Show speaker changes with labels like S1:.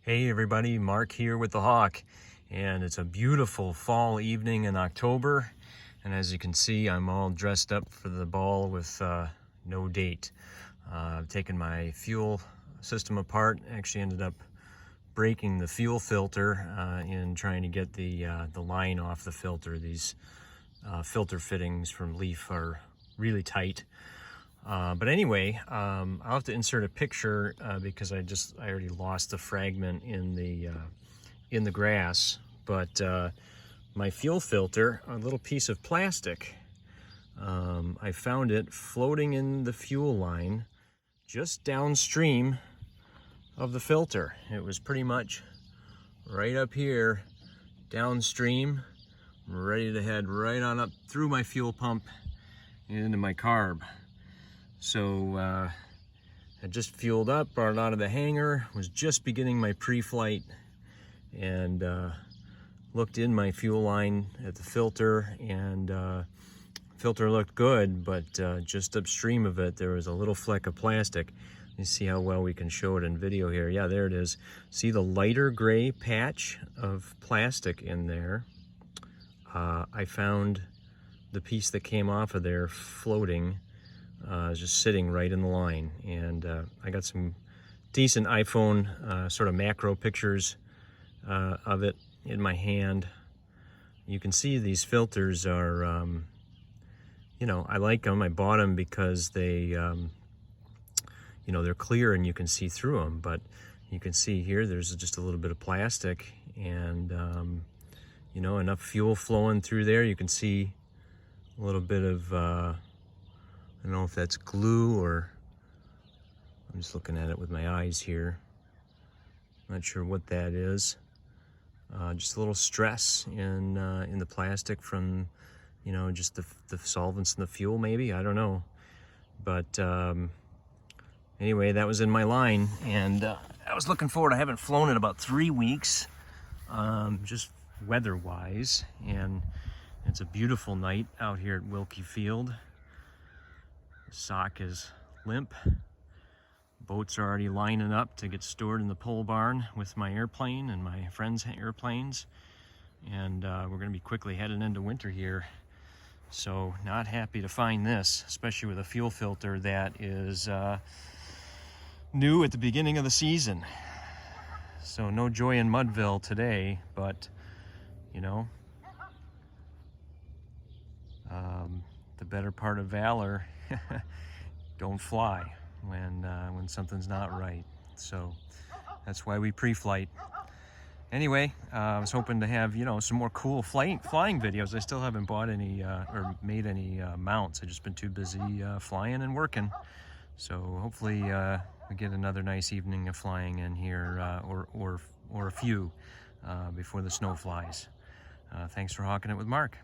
S1: Hey everybody, Mark here with the Hawk, and it's a beautiful fall evening in October, and as you can see I'm all dressed up for the ball with no date. I've taken my fuel system apart, actually ended up breaking the fuel filter in trying to get the line off the filter. These filter fittings from Leaf are really tight. But anyway, I'll have to insert a picture because I already lost the fragment in the grass. But my fuel filter, a little piece of plastic, I found it floating in the fuel line just downstream of the filter. It was pretty much right up here downstream, ready to head right on up through my fuel pump into my carb. So I just fueled up, brought it out of the hangar, was just beginning my pre-flight, and looked in my fuel line at the filter, and filter looked good, but just upstream of it there was a little fleck of plastic. You see how well we can show it in video here. Yeah, there it is. See the lighter gray patch of plastic in there? I found the piece that came off of there floating, just sitting right in the line, and I got some decent iPhone sort of macro pictures of it in my hand. You can see these filters are, you know, I like them. I bought them because they, you know, they're clear and you can see through them, but you can see here there's just a little bit of plastic and, you know, enough fuel flowing through there. You can see a little bit of, I don't know if that's glue or, I'm just looking at it with my eyes here. Not sure what that is. Just a little stress in the plastic from, you know, just the solvents in the fuel maybe, I don't know. But anyway, that was in my line, and I was looking forward. I haven't flown in about 3 weeks, just weather-wise, and it's a beautiful night out here at Wilkie Field. The sock is limp. Boats are already lining up to get stored in the pole barn with my airplane and my friends' airplanes. And we're going to be quickly heading into winter here. So not happy to find this, especially with a fuel filter that is new at the beginning of the season. So no joy in Mudville today, but you know, the better part of valor, don't fly when something's not right. So that's why we pre-flight. Anyway, I was hoping to have, you know, some more cool flying videos. I still haven't bought any or made any mounts. I've just been too busy flying and working. So hopefully we get another nice evening of flying in here, or a few before the snow flies. Thanks for hawking it with Mark.